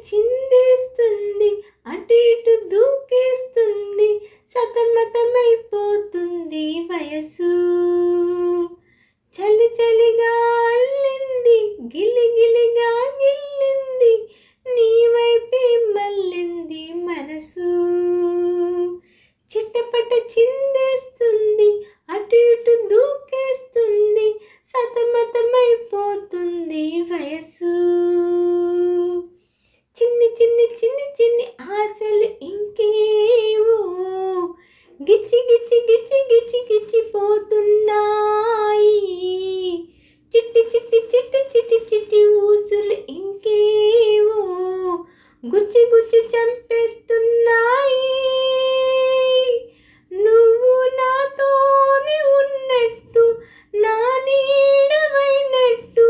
చిందేస్తుంది, అటు ఇటు దూకేస్తుంది, సతమతమైపోతుంది వయసు. చలి చలిగా అల్లింది, గిలిగిలిగా గిల్లింది, నీ వైపే మళ్ళింది మనసు. చిట్టపట చిందేస్తుంది, అటు ఇటు దూకేస్తుంది, సతమతమైపోతుంది వయసు. చిన్ని చిన్ని చిన్ని చిన్ని ఆశలు ఇంకేవో గిచ్చి గిచ్చి గిచ్చి గిచ్చి గిచ్చిపోతున్నాయి. చిట్టి చిట్టి చిట్టి చిట్టి చిట్టి ఊసులు ఇంకేవో గుచ్చి గుచ్చి చంపేస్తున్నాయి. నువ్వు నాతోనే ఉన్నట్టు, నా నీడవైనట్టు,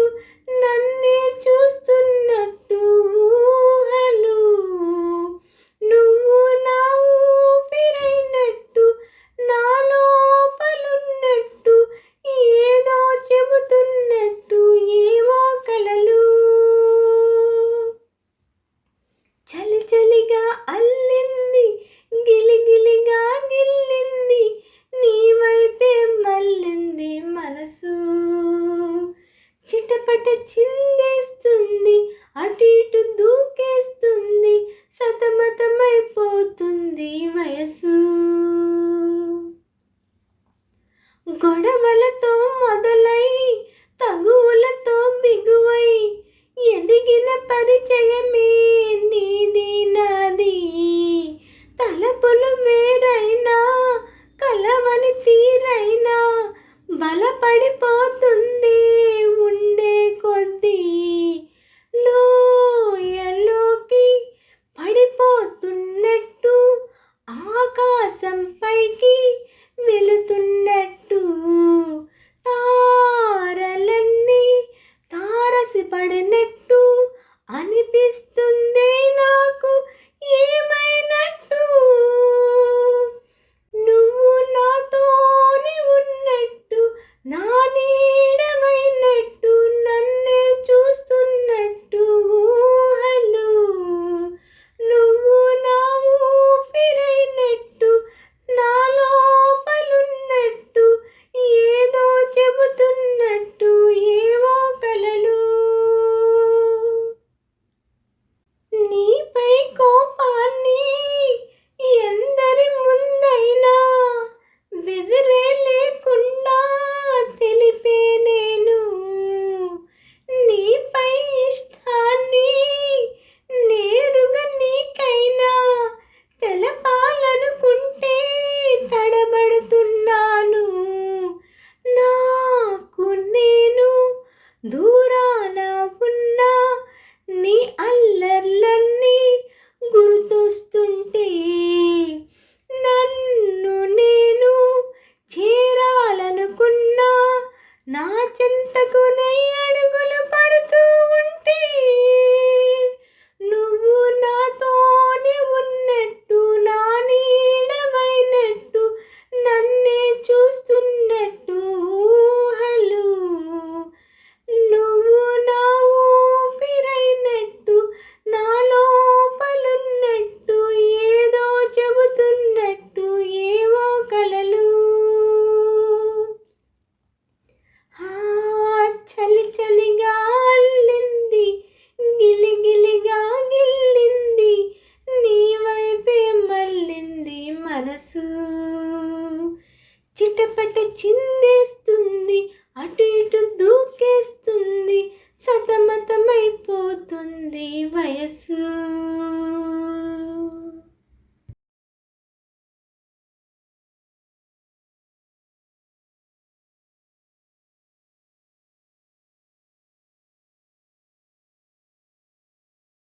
నన్నే చూస్తున్నట్టు ఊహలు. నువ్వు నా ఊపిరైనట్టు, నా లోపలున్నట్టు, ఏదో చెబుతున్నట్టు ఏవో కలలు. చలి చలిగా అల్లింది, గిలిగిలిగా గిల్లింది, నీ వైపే మళ్ళింది మనసు. చిటపట చిందేస్తుంది, అటు ఇటు దూకేస్తుంది, సతమతమైపోతుంది వయసు. గొడవలతో మొదలై తగువులతో బిగువై ఎదిగిన పరిచయమే నీది నాది. తలపులు వేరైనా కలవని తీరైనా బలపడిపోతుంది ఉండే కొద్దీ. లోయలోకి పడిపోతున్నట్టు, ఆకాశం పైకి వెళుతున్నట్టు, తారలన్నీ తారసిపడినట్టు అనిపిస్తుంది నాకు ఏమైనట్టు. నువ్వు నాతోనే ఉన్నట్టు, నా నీడవైనట్టు, నన్నే చూస్తున్నట్టు ఊహలు. నువ్వు నా ఊపిరైనట్టు, నా లోపలున్నట్టు, ఏదో చెబుతున్నట్టు ఏవో కలలు. నీపై కోపాన్ని ఎందరి ముందైనా బెదిరే లేకుండా తెలిపే నేను. నీపై ఇష్టాన్ని నేరుగా నీకైనా తెలపాలనుకుంటే తడబడుతున్నాను. నాకు నేను దూరాన ఉన్నా నీ అల్లర్లన్నీ గుర్తొస్తుంటే, నన్ను నేను చేరాలనుకున్నా నా చెంతకునై అడుగులు పడుతూ ఉంటే, నువ్వు నాతోనే ఉన్నట్టు, నా నీడవైనట్టు, నన్నే చూస్తున్నట్టు ఊహలు. నువ్వు నా ఊపిరైనట్టు, నా లోపలున్నట్టు, ఏదో చెబుతున్నట్టు ఏవో కలలు. చలి చలిగా అల్లింది, గిలిగిలిగా గిల్లింది, నీ వైపే మళ్ళింది మనసు. చిటపట చిందేస్తుంది, అటు ఇటు దూకేస్తుంది, సతమతమైపోతుంది వయసు.